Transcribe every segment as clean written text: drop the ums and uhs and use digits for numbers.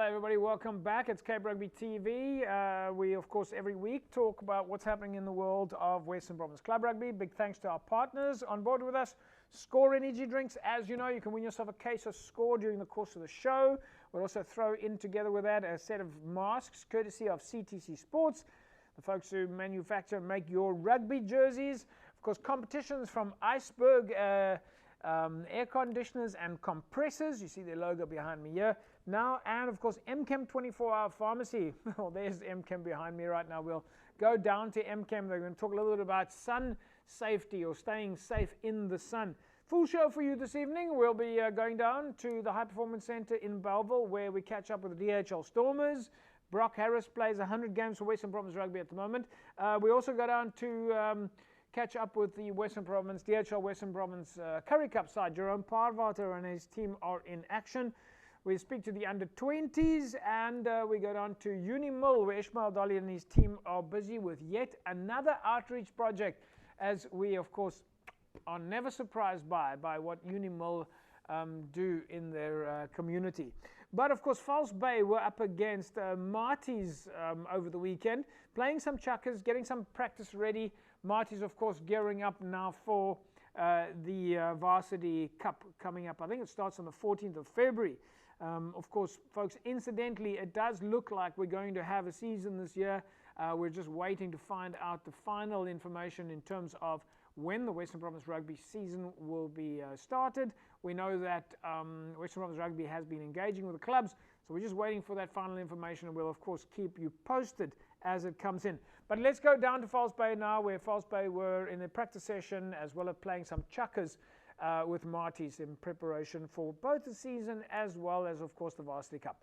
everybody. Welcome back. It's Cape Rugby TV. We, of course, every week talk about what's happening in the world of Western Province Club Rugby. Big thanks to our partners on board with us. Score Energy Drinks. As you know, you can win yourself a case of Score during the course of the show. We'll also throw in together with that a set of masks, courtesy of CTC Sports, the folks who manufacture and make your rugby jerseys. Of course, competitions from Iceberg, air conditioners and compressors. You see their logo behind me here now, and of course MChem 24-hour pharmacy. Well, there's MChem behind me right now. We'll go down to MChem. They're going to talk a little bit about sun safety or staying safe in the sun. Full show for you this evening. We'll be going down to the High Performance Centre in Belleville, where we catch up with the DHL Stormers. Brock Harris plays 100 games for Western Province Rugby at the moment. We also go down to catch up with the Western Province, DHL Western Province Currie Cup side. Jerome Parvater and his team are in action. We speak to the under-20s, and we go down to Unimil, where Ishmael Dolly and his team are busy with yet another outreach project, as we, of course, are never surprised by what Unimil do in their community. But of course, False Bay were up against Marty's over the weekend, playing some chuckers, getting some practice ready. Marty's, of course, gearing up now for the Varsity Cup coming up. I think it starts on the 14th of February. Of course, folks, incidentally, it does look like we're going to have a season this year. We're just waiting to find out the final information in terms of when the Western Province Rugby season will be started. We know that Western Province Rugby has been engaging with the clubs, so we're just waiting for that final information, and we'll of course keep you posted as it comes in. But let's go down to False Bay now, where False Bay were in a practice session as well as playing some chuckers with Marty's in preparation for both the season as well as, of course, the Varsity Cup.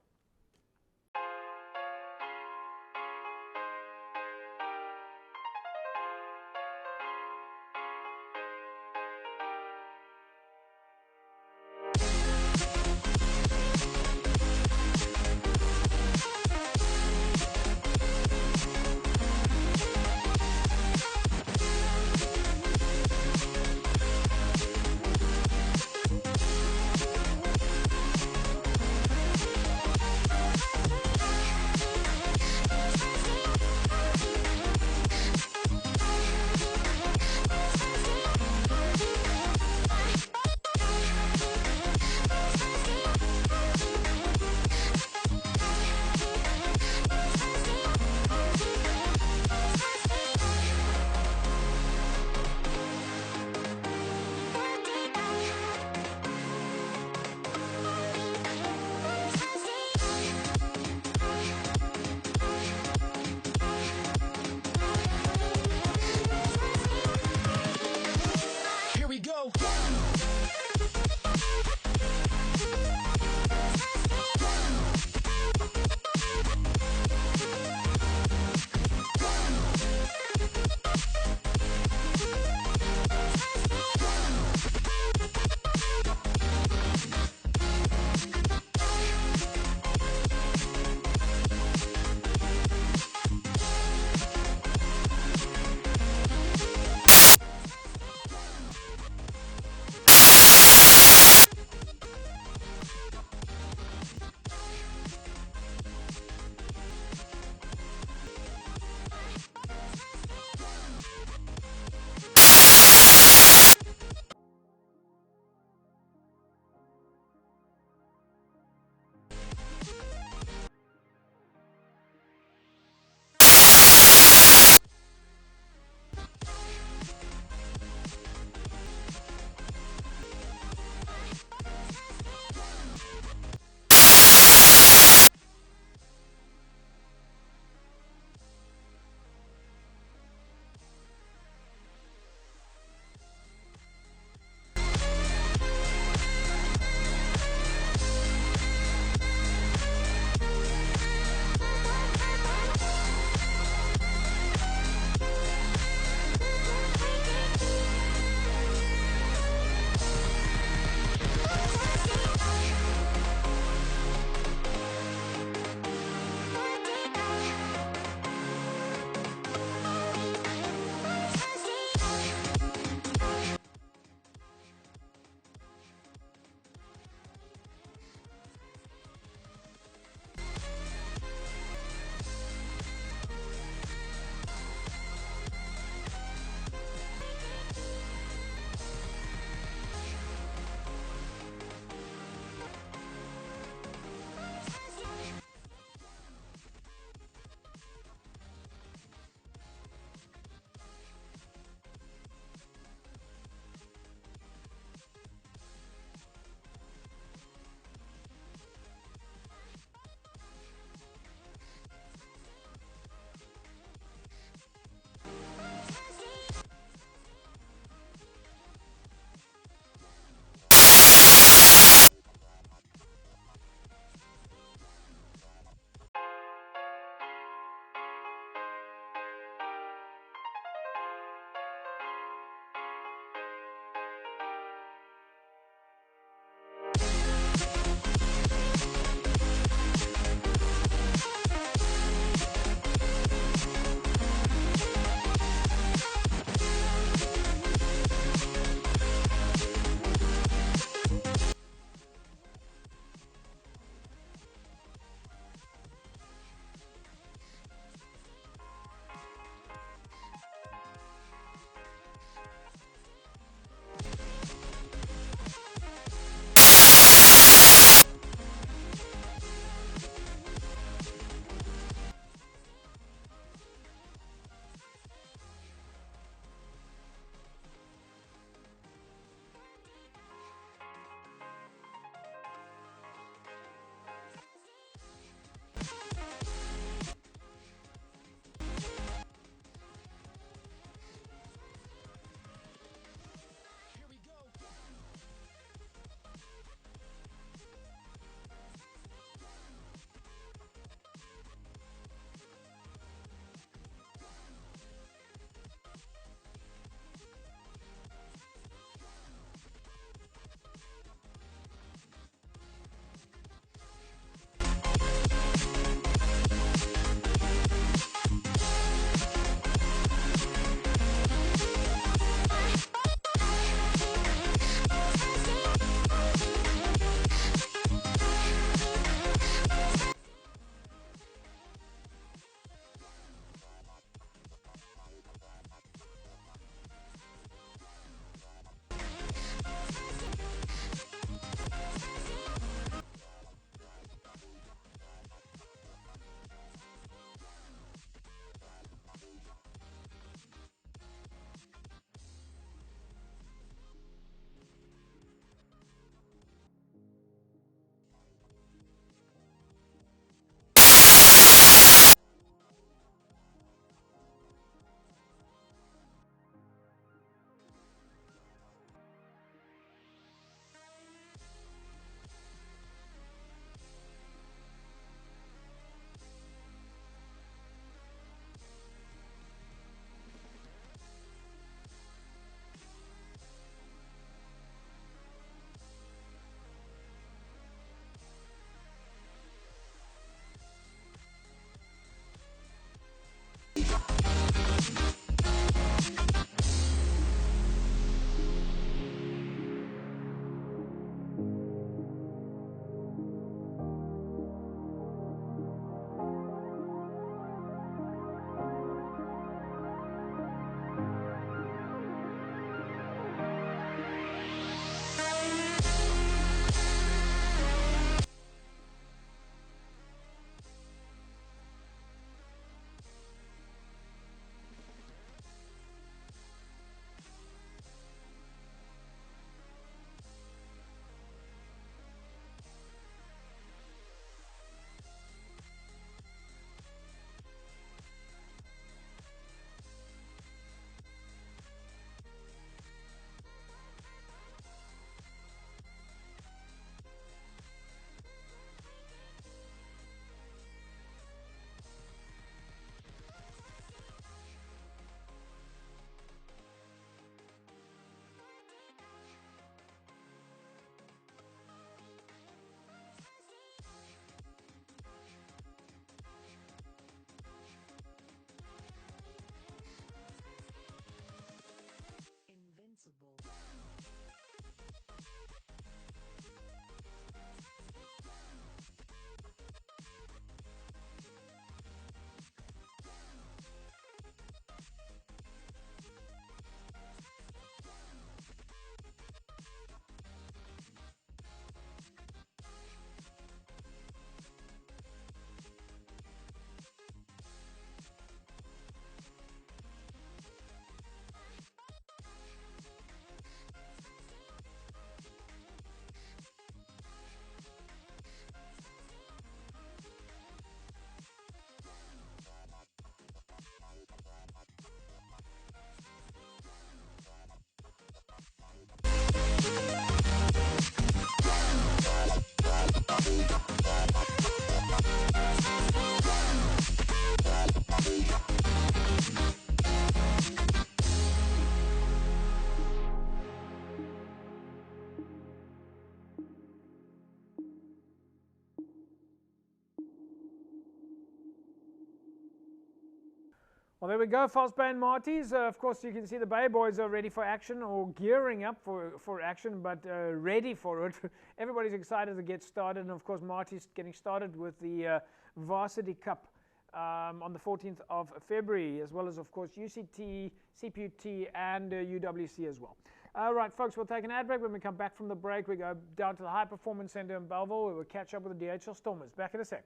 Well, there we go, False Bay and Marty's. Of course, you can see the Bay boys are ready for action, or gearing up for action, but ready for it. Everybody's excited to get started, and of course, Marty's getting started with the Varsity Cup on the 14th of February, as well as, of course, UCT, CPUT, and UWC as well. All right, folks, we'll take an ad break. When we come back from the break, we go down to the High Performance Center in Belleville, where we'll catch up with the DHL Stormers. Back in a sec.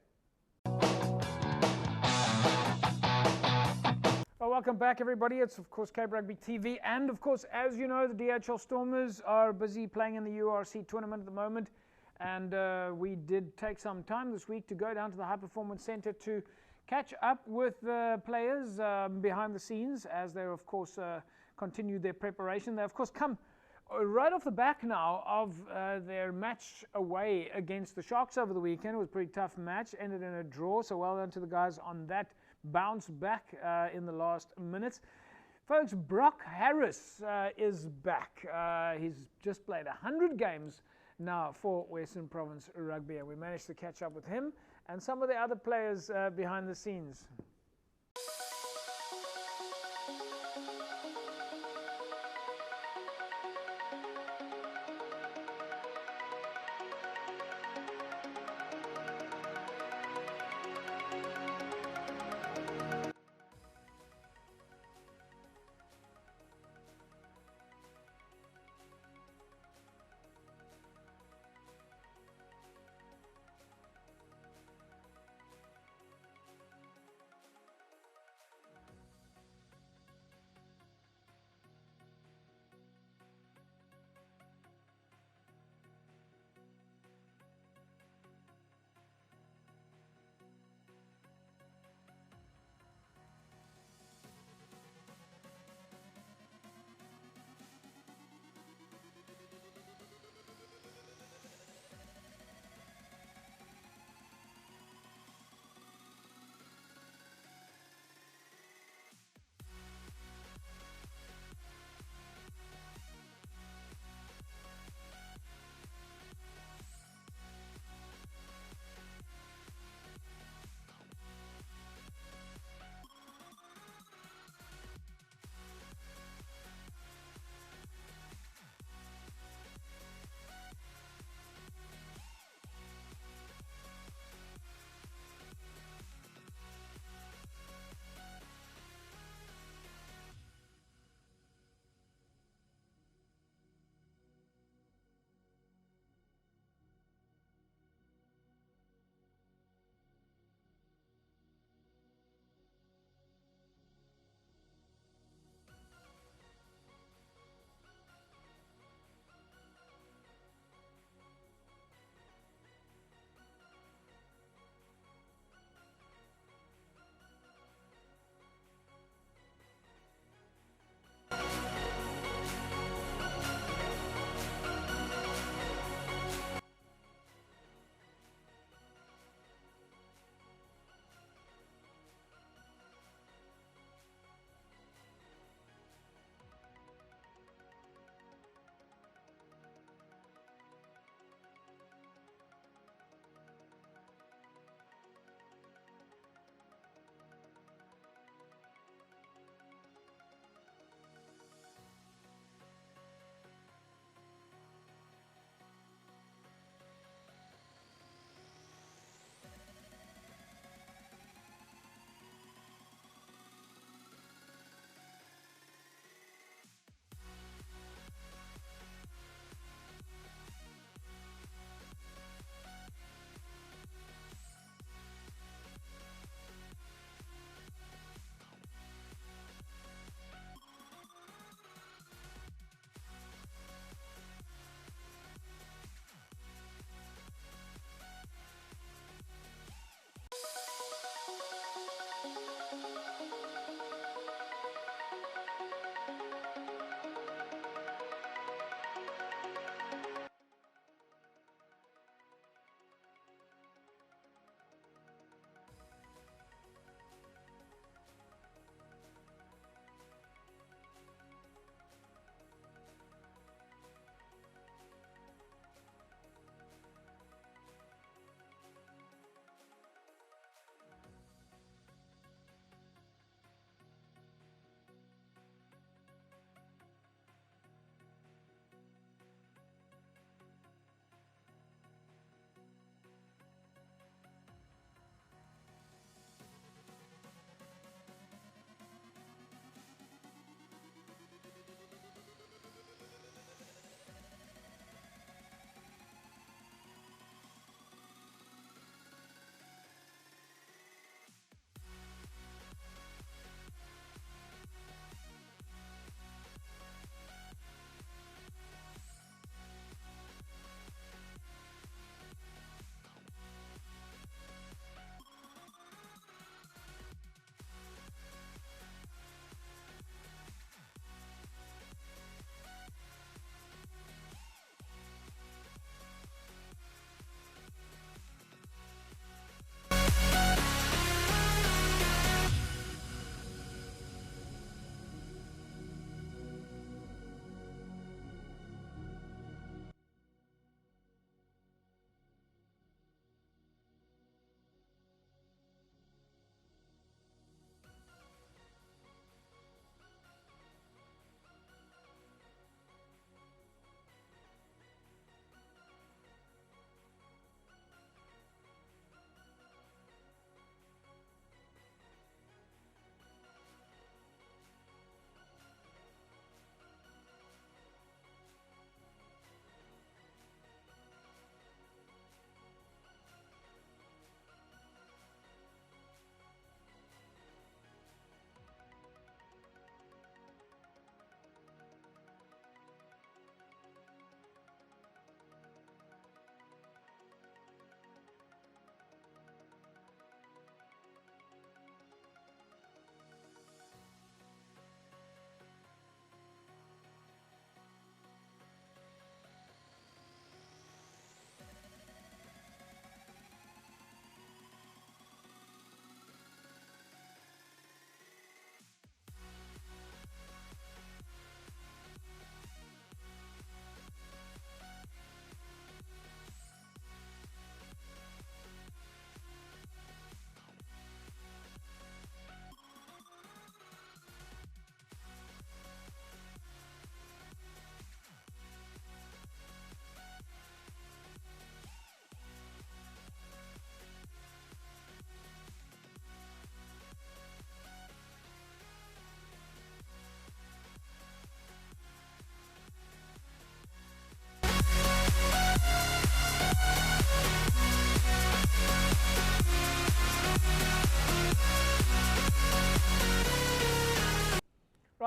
Well, welcome back, everybody. It's, of course, Cape Rugby TV. And, of course, as you know, the DHL Stormers are busy playing in the URC tournament at the moment. And we did take some time this week to go down to the High Performance Center to catch up with the players behind the scenes as they, of course, continue their preparation. They, of course, come right off the back now of their match away against the Sharks over the weekend. It was a pretty tough match, ended in a draw, so well done to the guys on that. Bounce back in the last minutes. Folks, Brock Harris is back. He's just played 100 games now for Western Province Rugby, and we managed to catch up with him and some of the other players behind the scenes.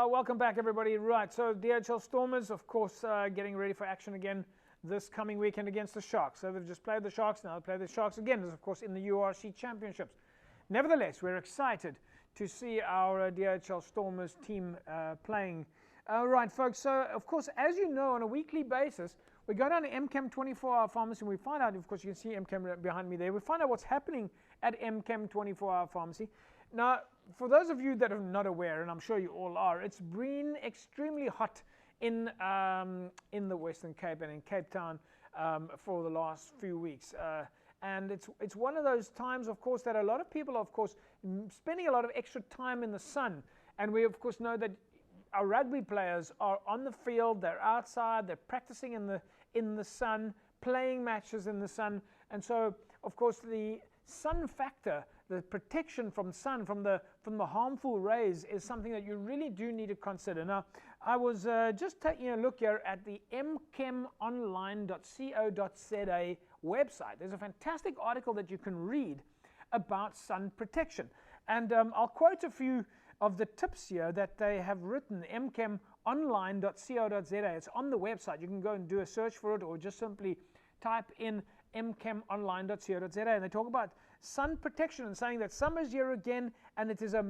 Well, welcome back, everybody. Right, so DHL Stormers, of course, getting ready for action again this coming weekend against the Sharks. So they've just played the Sharks, now they play the Sharks again. This is, of course, in the URC Championships. Nevertheless, we're excited to see our DHL Stormers team playing. Right, folks, so, of course, as you know, on a weekly basis, we go down to MChem 24-hour pharmacy, and we find out, of course, you can see MChem behind me there. We find out what's happening at MChem 24-hour pharmacy. Now, for those of you that are not aware, and I'm sure you all are, it's been extremely hot in the Western Cape and in Cape Town for the last few weeks. And it's one of those times, of course, that a lot of people are, of course, spending a lot of extra time in the sun. And we, of course, know that our rugby players are on the field, they're outside, they're practicing in the sun, playing matches in the sun. And so, of course, the sun factor, the protection from sun, from the harmful rays, is something that you really do need to consider. Now, I was just taking a look here at the mchemonline.co.za website. There's a fantastic article that you can read about sun protection. And I'll quote a few of the tips here that they have written, mchemonline.co.za. It's on the website. You can go and do a search for it, or just simply type in mchemonline.co.za, and they talk about sun protection and saying that summer's here again, and it is there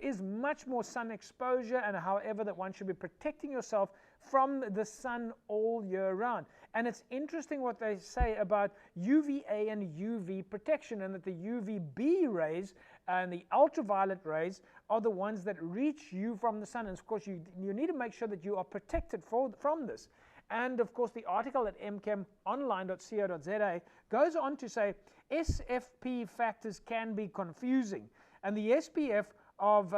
is much more sun exposure, and however that one should be protecting yourself from the sun all year round. And it's interesting what they say about UVA and UV protection, and that the UVB rays and the ultraviolet rays are the ones that reach you from the sun. And of course, you need to make sure that you are protected from this. And of course, the article at mchemonline.co.za goes on to say SFP factors can be confusing, and the SPF of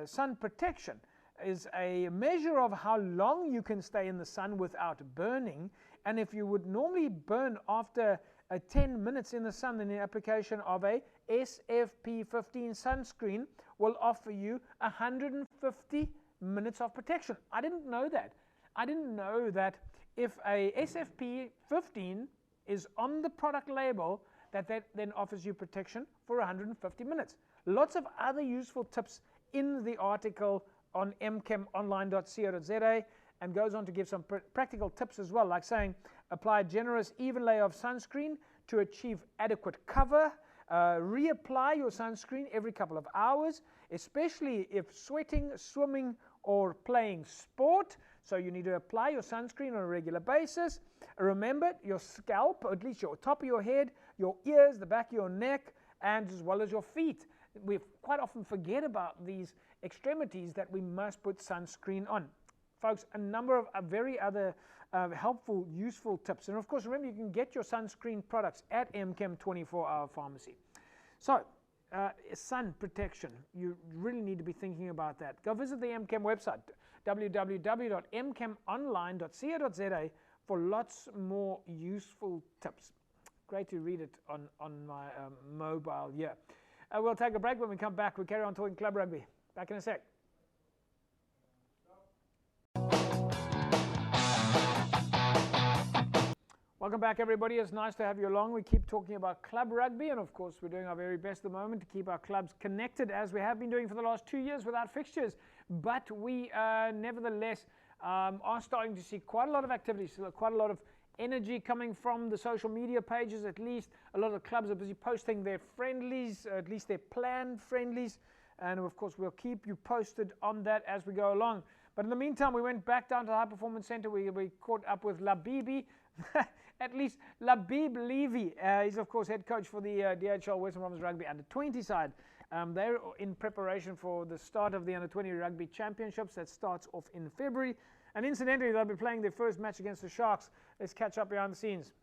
sun protection is a measure of how long you can stay in the sun without burning. And if you would normally burn after 10 minutes in the sun, then the application of a SFP15 sunscreen will offer you 150 minutes of protection. I didn't know that. I didn't know that if a SFP15 is on the product label, that then offers you protection for 150 minutes. Lots of other useful tips in the article on mchemonline.co.za, and goes on to give some practical tips as well, like saying apply a generous even layer of sunscreen to achieve adequate cover. Reapply your sunscreen every couple of hours, especially if sweating, swimming, or playing sport. So you need to apply your sunscreen on a regular basis. Remember, your scalp, or at least your top of your head, your ears, the back of your neck, and as well as your feet. We quite often forget about these extremities that we must put sunscreen on. Folks, a number of very other helpful, useful tips. And of course, remember, you can get your sunscreen products at MChem 24-hour pharmacy. So, sun protection, you really need to be thinking about that. Go visit the MChem website, www.mchemonline.co.za, for lots more useful tips. Great to read it on my mobile here. We'll take a break. When we come back, we'll carry on talking club rugby. Back in a sec. Welcome back, everybody. It's nice to have you along. We keep talking about club rugby, and of course, we're doing our very best at the moment to keep our clubs connected, as we have been doing for the last 2 years without fixtures. But we nevertheless are starting to see quite a lot of activities, quite a lot of energy coming from the social media pages. At least a lot of clubs are busy posting their friendlies, at least their planned friendlies, and of course we'll keep you posted on that as we go along. But in the meantime, we went back down to the High Performance Center. We caught up with Labibi, at least Labib Levy. He's of course head coach for the DHL Western Province Rugby Under-20 side. They're in preparation for the start of the Under-20 Rugby Championships that starts off in February. And incidentally, they'll be playing their first match against the Sharks. Let's catch up behind the scenes.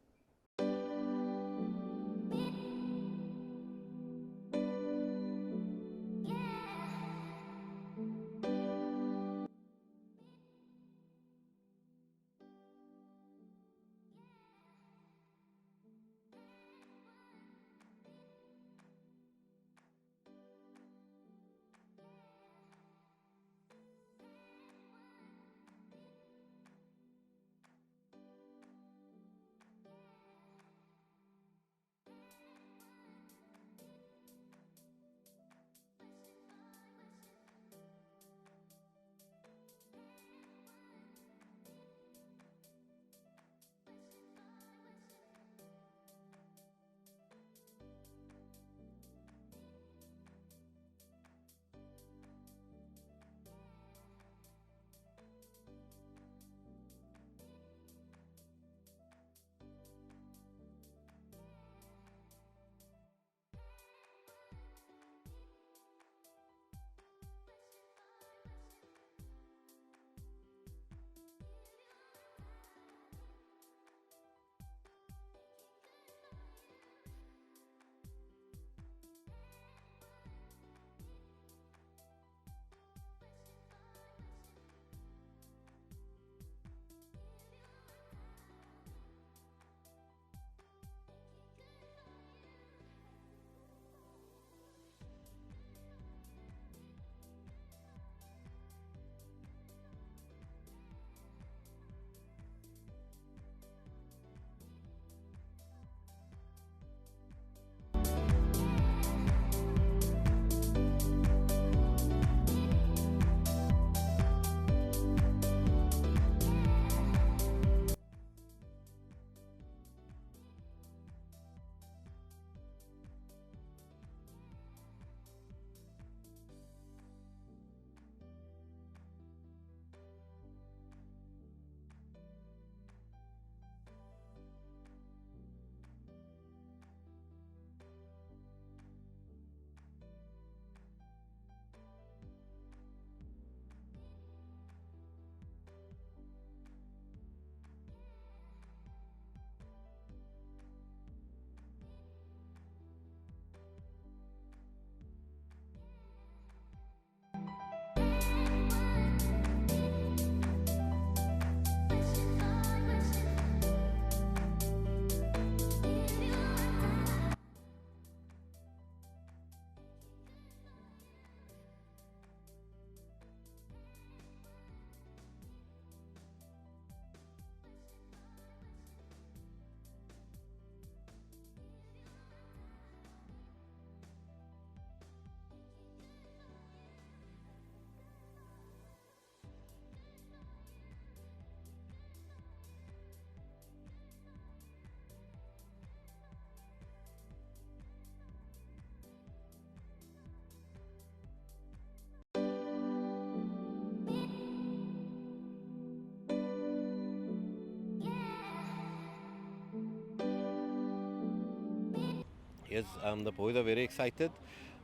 Yes, the boys are very excited.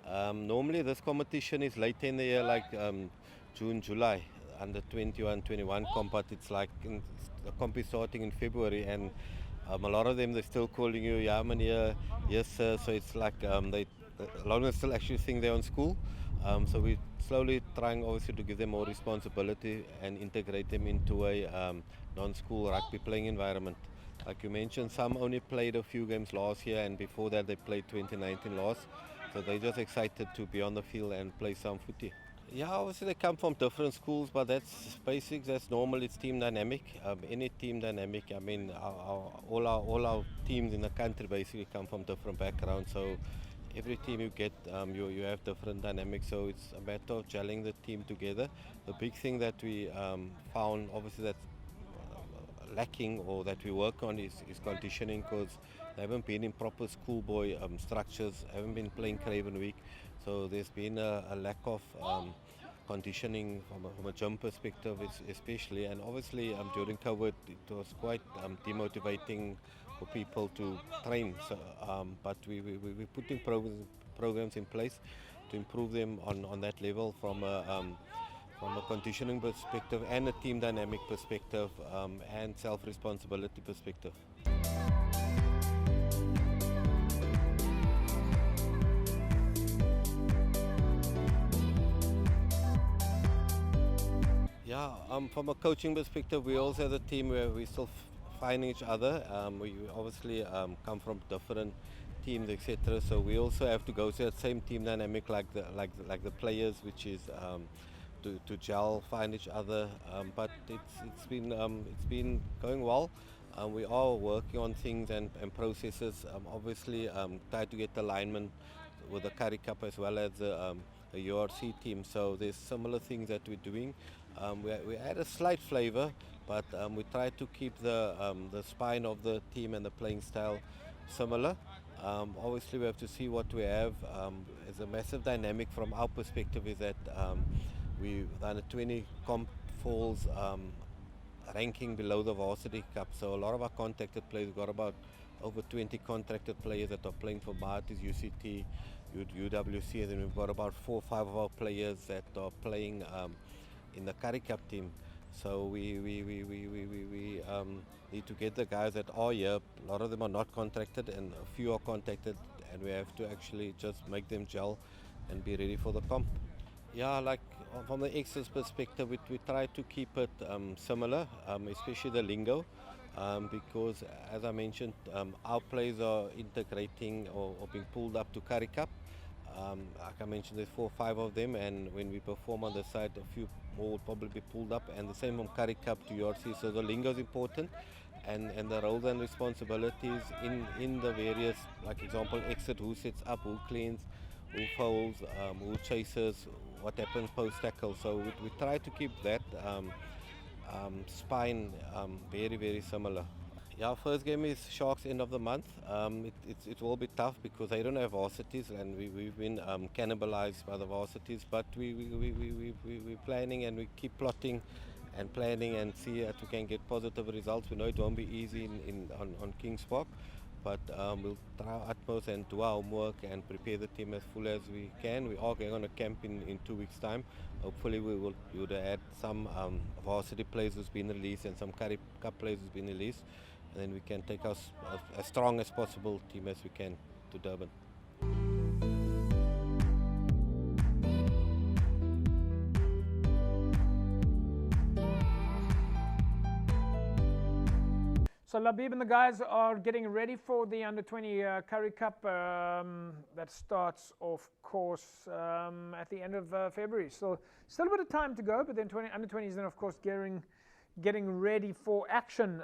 Normally this competition is late in the year, like June, July, under 21, 21 comp, but it's like the comp is starting in February, and a lot of them they're still calling you, yeah, man, yeah, yes, sir. So it's like a lot of them still actually think they're on school. So we're slowly trying, obviously, to give them more responsibility and integrate them into a non-school rugby playing environment. Like you mentioned, some only played a few games last year, and before that they played 2019 last. So they're just excited to be on the field and play some footy. Yeah, obviously they come from different schools, but that's basics. That's normal. It's team dynamic. Any team dynamic. I mean, all our teams in the country basically come from different backgrounds. So every team you get, you have different dynamics. So it's a matter of gelling the team together. The big thing that we found, obviously, that's lacking or that we work on is conditioning, because they haven't been in proper schoolboy structures, haven't been playing Craven Week. So there's been a lack of conditioning from a gym perspective, especially. And obviously during COVID, it was quite demotivating for people to train. So, but we're putting programs in place to improve them on that level from a conditioning perspective and a team dynamic perspective and self-responsibility perspective. Yeah, from a coaching perspective, we also have a team where we still find each other. We obviously come from different teams, etc. So we also have to go to that same team dynamic like the players, which is to gel, find each other. But it's been going well. We are working on things and processes. Obviously, try to get alignment with the Curry Cup as well as the URC team. So there's similar things that we're doing. We add a slight flavor, but we try to keep the spine of the team and the playing style similar. Obviously, we have to see what we have. As a massive dynamic from our perspective is that we under 20 comp falls ranking below the varsity cup. So a lot of our contracted players, we've got about over 20 contracted players that are playing for Martis, UCT, UWC, and then we've got about 4 or 5 of our players that are playing in the Curry Cup team. So we need to get the guys that are here. A lot of them are not contracted and a few are contracted, and we have to actually just make them gel and be ready for the comp. Yeah, like from the X's perspective, we try to keep it similar, especially the lingo, because as I mentioned, our players are integrating or being pulled up to Curry Cup. Like I mentioned, there's 4 or 5 of them, and when we perform on the side, a few more will probably be pulled up, and the same from Curry Cup to URC. So the lingo is important, and the roles and responsibilities in the various, like example, exit, who sets up, who cleans, who fouls, who chases, what happens post tackle. So we try to keep that spine very, very similar. Yeah, first game is Sharks end of the month. It will be tough because they don't have varsities, and we've been cannibalized by the varsities. But we're planning, and we keep plotting and planning and see that we can get positive results. We know it won't be easy on Kings Park, but we'll try our utmost and do our homework and prepare the team as full as we can. We are going on a camp in 2 weeks' time. Hopefully we would add some varsity players who's been released and some Curry Cup players who's been released, and then we can take us as strong as possible team as we can to Durban. So Labib and the guys are getting ready for the Under-20 Curry Cup that starts, of course, at the end of February. So still a bit of time to go, but then Under-20 is then, of course, getting ready for action.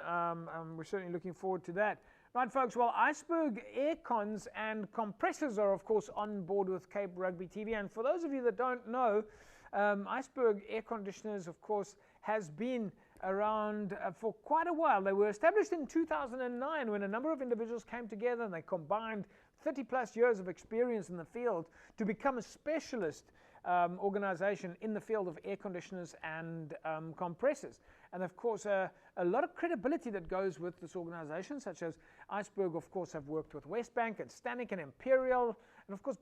We're certainly looking forward to that. Right, folks, well, Iceberg air cons and compressors are, of course, on board with Cape Rugby TV. And for those of you that don't know, Iceberg air conditioners, of course, has been around for quite a while. They were established in 2009 when a number of individuals came together and they combined 30 plus years of experience in the field to become a specialist organization in the field of air conditioners and compressors. and of course a lot of credibility that goes with this organization, such as Iceberg, of course, have worked with Westbank and Stanek and Imperial, and of course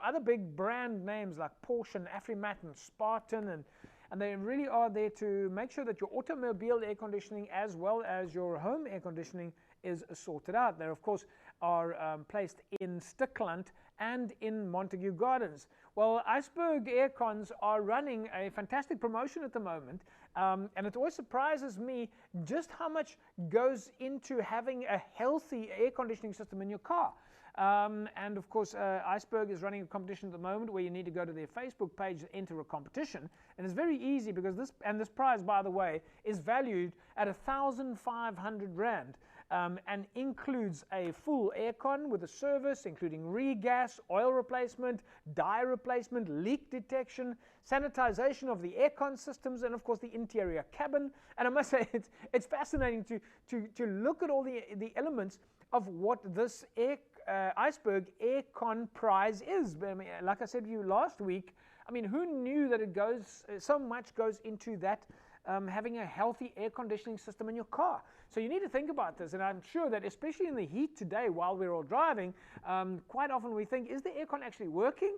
other big brand names like Porsche and Afrimat and Spartan, and they really are there to make sure that your automobile air conditioning as well as your home air conditioning is sorted out. They, of course, are placed in Stickland and in Montague Gardens. Well, Iceberg Aircons are running a fantastic promotion at the moment, and it always surprises me just how much goes into having a healthy air conditioning system in your car. And of course, Iceberg is running a competition at the moment where you need to go to their Facebook page and enter a competition. And it's very easy because this prize, by the way, is valued at 1,500 Rand. And includes a full aircon with a service, including regas, oil replacement, dye replacement, leak detection, sanitization of the aircon systems, and of course the interior cabin. And I must say, it's fascinating to look at all the elements of what this Iceberg Aircon prize is. I mean, like I said to you last week, I mean, who knew that it goes so much goes into that, having a healthy air conditioning system in your car? So you need to think about this, and I'm sure that especially in the heat today while we're all driving, quite often we think, is the aircon actually working?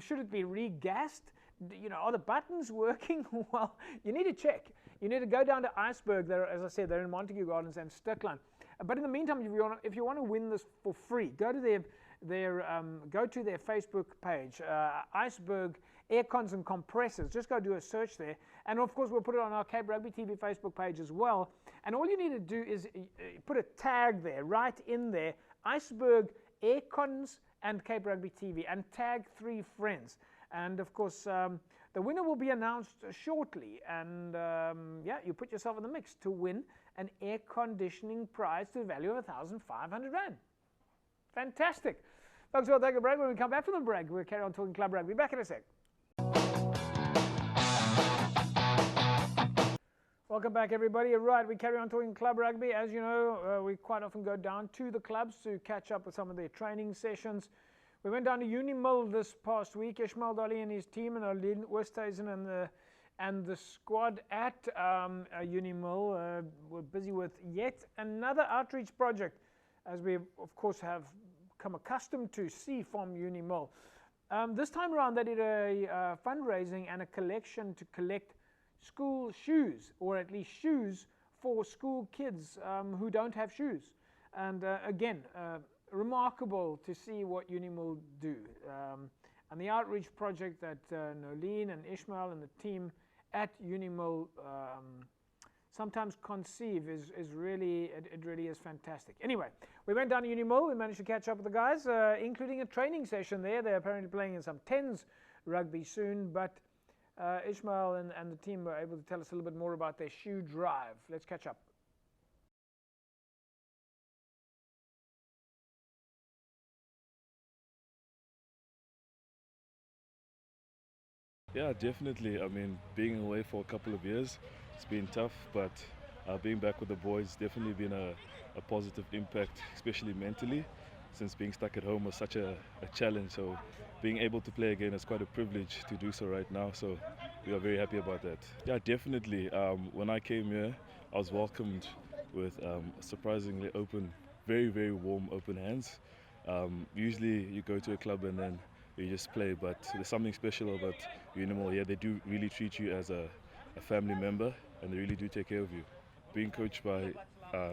Should it be regassed? You know, are the buttons working? Well, you need to check. You need to go down to Iceberg. There, as I said, they're in Montague Gardens and Stickland. But in the meantime, if you want to win this for free, go to their Facebook page, Iceberg Aircons and Compressors. Just go do a search there, and of course we'll put it on our Cape Rugby TV Facebook page as well. And all you need to do is put a tag there, right in there, Iceberg Aircons and Cape Rugby TV, and tag 3 friends. And of course, the winner will be announced shortly. And yeah, you put yourself in the mix to win an air conditioning prize to the value of 1,500 Rand. Fantastic. Folks, we'll take a break. When we come back from the break, we'll carry on talking club rugby. Back in a sec. Welcome back, everybody. Right, we carry on talking club rugby. As you know, we quite often go down to the clubs to catch up with some of their training sessions. We went down to Unimil this past week. Ishmael Dolly and his team, and Arlene Oosthuizen and the squad at Unimil were busy with yet another outreach project, as we, of course, have come accustomed to see from Unimil. This time around, they did a fundraising and a collection to collect school shoes, or at least shoes for school kids who don't have shoes. And again, remarkable to see what Unimil do. And the outreach project that Nolene and Ishmael and the team at Unimil sometimes conceive is really, it really is fantastic. Anyway, we went down to Unimil. We managed to catch up with the guys, including a training session there. They're apparently playing in some 10s rugby soon, but Ishmael and the team were able to tell us a little bit more about their shoe drive. Let's catch up. Yeah, definitely. I mean, being away for a couple of years, it's been tough, but being back with the boys definitely been a positive impact, especially mentally, since being stuck at home was such a challenge. So being able to play again is quite a privilege to do so right now. So we are very happy about that. Yeah, definitely. When I came here, I was welcomed with surprisingly open, very, very warm, open hands. Usually you go to a club and then you just play, but there's something special about Unimil. Yeah, they do really treat you as a family member, and they really do take care of you. Being coached by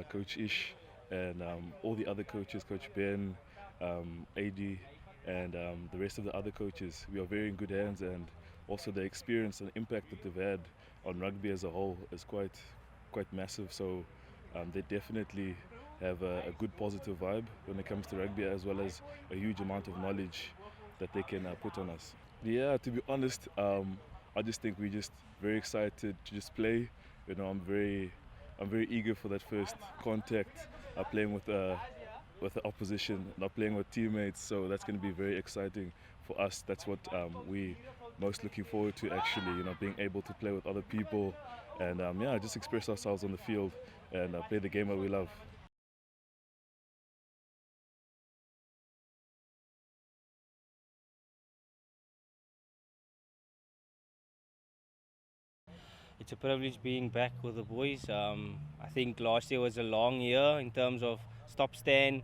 Coach Ish and all the other coaches, Coach Ben, AD, and the rest of the other coaches, we are very in good hands, and also the experience and impact that they've had on rugby as a whole is quite massive. So they definitely have a good positive vibe when it comes to rugby, as well as a huge amount of knowledge that they can put on us. Yeah, to be honest, I just think we're just very excited to just play. You know, I'm very eager for that first contact, playing with the opposition, not playing with teammates. So that's going to be very exciting for us. That's what we most looking forward to, actually. You know, being able to play with other people and yeah, just express ourselves on the field and play the game that we love. It's a privilege being back with the boys. I think last year was a long year in terms of stop stand,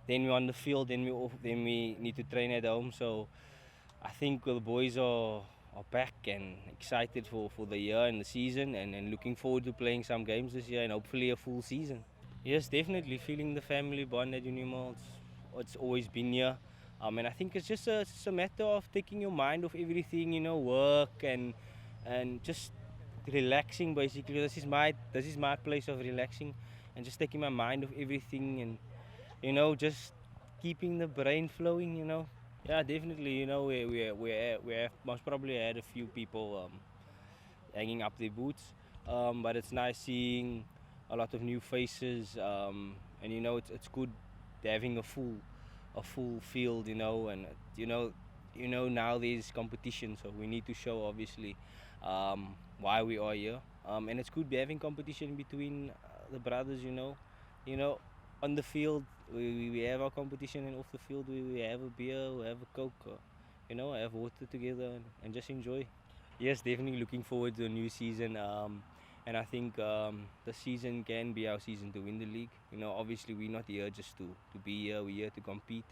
then we're on the field, then we off, then we need to train at home. So I think the boys are back and excited for the year and the season, and looking forward to playing some games this year and hopefully a full season. Yes, definitely feeling the family bond at Unimall. It's always been here. And I think it's just a matter of taking your mind off everything, work and just relaxing basically. This is my place of relaxing and just taking my mind off everything and just keeping the brain flowing. Yeah, definitely. We have most probably had a few people hanging up their boots, but it's nice seeing a lot of new faces, and it's good having a full field, and now there's competition, so we need to show obviously why we are here, and it's good having competition between the brothers, you know, on the field we have our competition, and off the field we have a beer, we have a coke, have water together and just enjoy. Yes, definitely looking forward to a new season. And I think the season can be our season to win the league. Obviously we're not here just to be here. We're here to compete,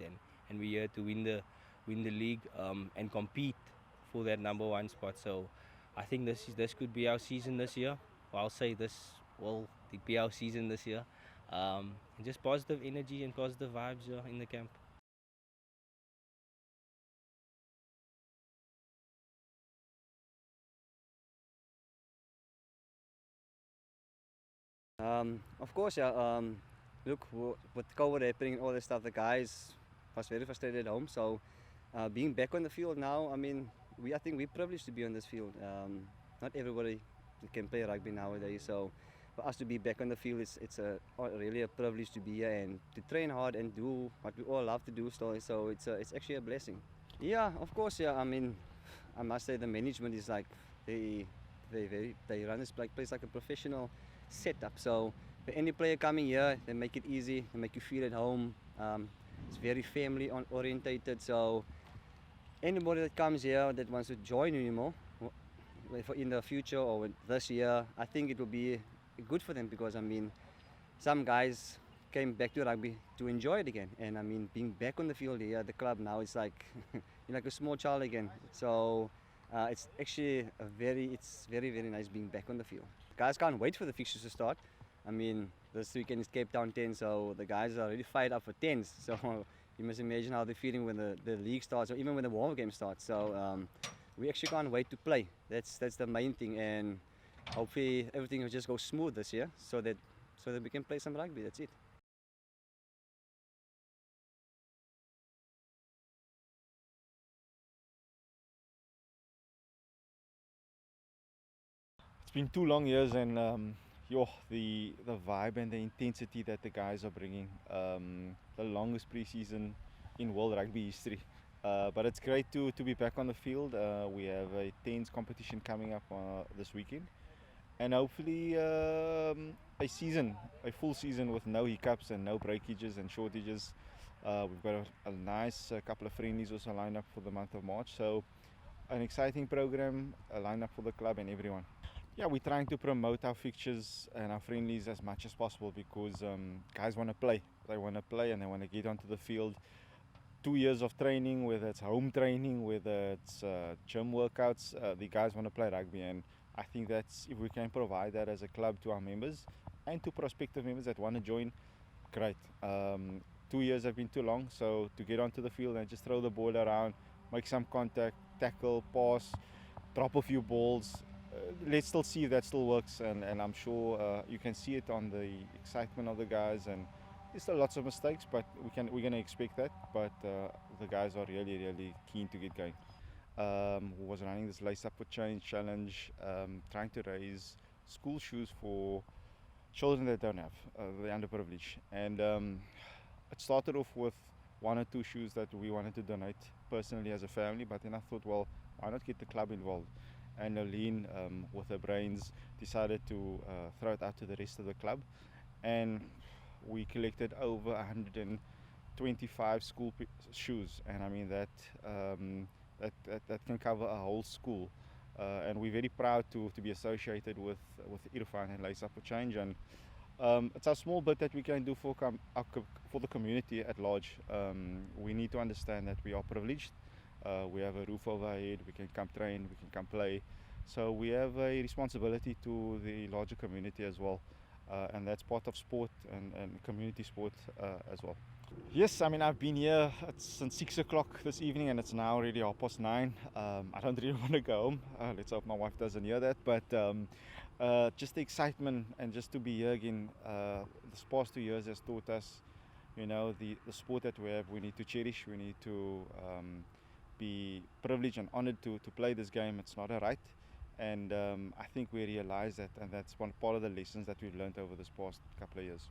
and we're here to win the league, and compete for that number one spot. So I think this could be our season this year. I'll say this will be our season this year. And just positive energy and positive vibes in the camp. Of course, yeah. Look, with COVID happening and all this stuff, the guys was very frustrated at home. So, being back on the field now, I mean, I think we're privileged to be on this field. Not everybody can play rugby nowadays. So, for us to be back on the field, really a privilege to be here and to train hard and do what we all love to do. So it's actually a blessing. Yeah, of course, yeah. I mean, I must say the management is like they run this place like a professional setup. So for any player coming here, they make it easy, they make you feel at home. It's very family orientated. So anybody that comes here that wants to join Unimo in the future or this year, I think it will be good for them, because I mean, some guys came back to rugby to enjoy it again, and I mean, being back on the field here at the club now, it's like you're like a small child again. So it's actually it's very nice being back on the field. Guys can't wait for the fixtures to start. I mean, this weekend is Cape Town 10, so the guys are really fired up for 10s. So you must imagine how they're feeling when the league starts, or even when the warm-up game starts. So we actually can't wait to play. That's the main thing, and hopefully everything will just go smooth this year, so that we can play some rugby. That's it. It's been 2 long years, and the vibe and the intensity that the guys are bringing. The longest preseason in world rugby history. But it's great to be back on the field. We have a tens competition coming up this weekend, and hopefully a full season with no hiccups and no breakages and shortages. We've got a nice couple of friendlies also lined up for the month of March. So an exciting program lined up for the club and everyone. Yeah, we're trying to promote our fixtures and our friendlies as much as possible, because guys want to play. They want to play and they want to get onto the field. 2 years of training, whether it's home training, whether it's gym workouts, the guys want to play rugby, and I think that's, if we can provide that as a club to our members and to prospective members that want to join, great. 2 years have been too long, so to get onto the field and just throw the ball around, make some contact, tackle, pass, drop a few balls. Let's still see if that still works, and I'm sure you can see it on the excitement of the guys, and there's still lots of mistakes, but we're going to expect that. But the guys are really keen to get going. Who was running this Lace Up for Change challenge, trying to raise school shoes for children that don't have, the underprivileged. And it started off with 1 or 2 shoes that we wanted to donate personally as a family, but then I thought, well, why not get the club involved? And Aline, with her brains, decided to throw it out to the rest of the club, and we collected over 125 shoes, and I mean that can cover a whole school. And we're very proud to be associated with Irfan and Lace Up for Change. And it's a small bit that we can do for the community at large. We need to understand that we are privileged. We have a roof over our head, we can come train, we can come play. So we have a responsibility to the larger community as well. And that's part of sport and community sport as well. Yes, I mean, I've been here since 6 o'clock this evening and it's now already 9:30. I don't really want to go home. Let's hope my wife doesn't hear that. But just the excitement and just to be here again, this past 2 years has taught us, you know, the sport that we have, we need to cherish, we need to be privileged and honored to play this game. It's not a right. And I think we realize that, and that's one part of the lessons that we've learned over this past couple of years.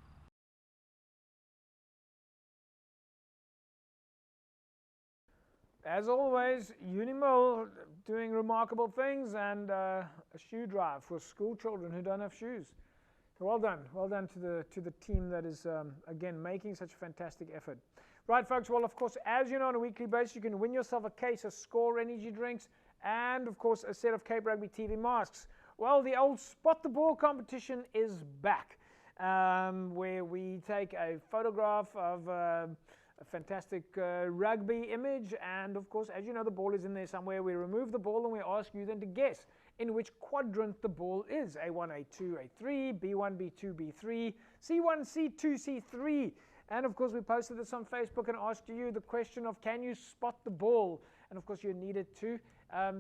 As always, Unimil doing remarkable things, and a shoe drive for school children who don't have shoes. So well done to the team that is again making such a fantastic effort. Right, folks. Well, of course, as you know, on a weekly basis, you can win yourself a case of Score energy drinks, and of course, a set of Cape Rugby TV masks. Well, the old Spot the Ball competition is back, where we take a photograph of a fantastic rugby image, and of course, as you know, the ball is in there somewhere. We remove the ball and we ask you then to guess in which quadrant the ball is: A1, A2, A3, B1, B2, B3, C1, C2, C3. And of course, we posted this on Facebook and asked you the question of, can you spot the ball? And of course, you needed to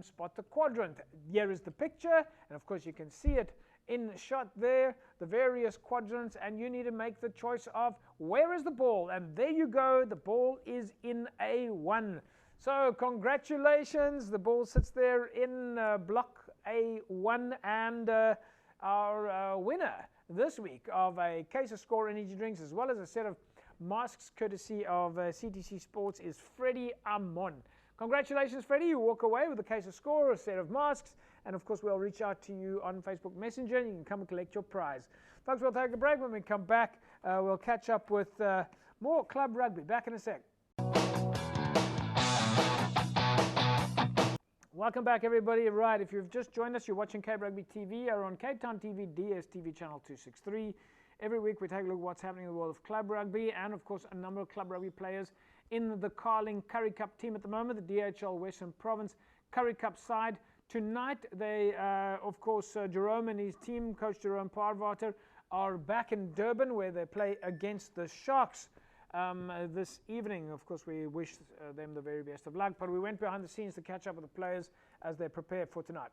spot the quadrant. Here is the picture, and of course, you can see it in shot there, the various quadrants, and you need to make the choice of where is the ball. And there you go, the ball is in A1. So congratulations, the ball sits there in block A1, and our winner this week of a case of Score energy drinks as well as a set of masks courtesy of CTC Sports is Freddie Amon. Congratulations, Freddie. You walk away with a case of Score, a set of masks, and of course we'll reach out to you on Facebook Messenger and you can come and collect your prize. Folks, we'll take a break. When we come back, we'll catch up with more club rugby. Back in a sec. Welcome back, everybody. Right, if you've just joined us, you're watching Cape Rugby TV or on Cape Town TV, DSTV channel 263. Every week we take a look at what's happening in the world of club rugby, and of course a number of club rugby players in the Carling Curry Cup team at the moment, the DHL Western Province Curry Cup side. Tonight, they, of course, Jerome and his team, Coach Jerome Parvater, are back in Durban where they play against the Sharks this evening. Of course, we wish them the very best of luck, but we went behind the scenes to catch up with the players as they prepare for tonight.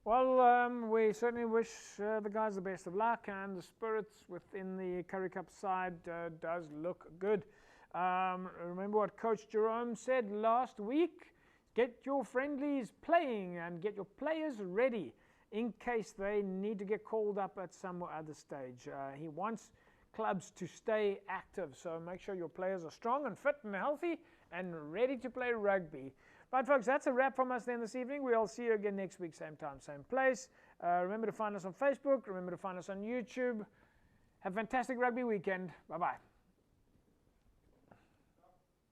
Well, we certainly wish the guys the best of luck, and the spirits within the Currie Cup side does look good. Remember what Coach Jerome said last week? Get your friendlies playing and get your players ready in case they need to get called up at some other stage. He wants clubs to stay active, so make sure your players are strong and fit and healthy and ready to play rugby. But folks, that's a wrap from us then this evening. We'll see you again next week, same time, same place. Remember to find us on Facebook. Remember to find us on YouTube. Have a fantastic rugby weekend. Bye-bye.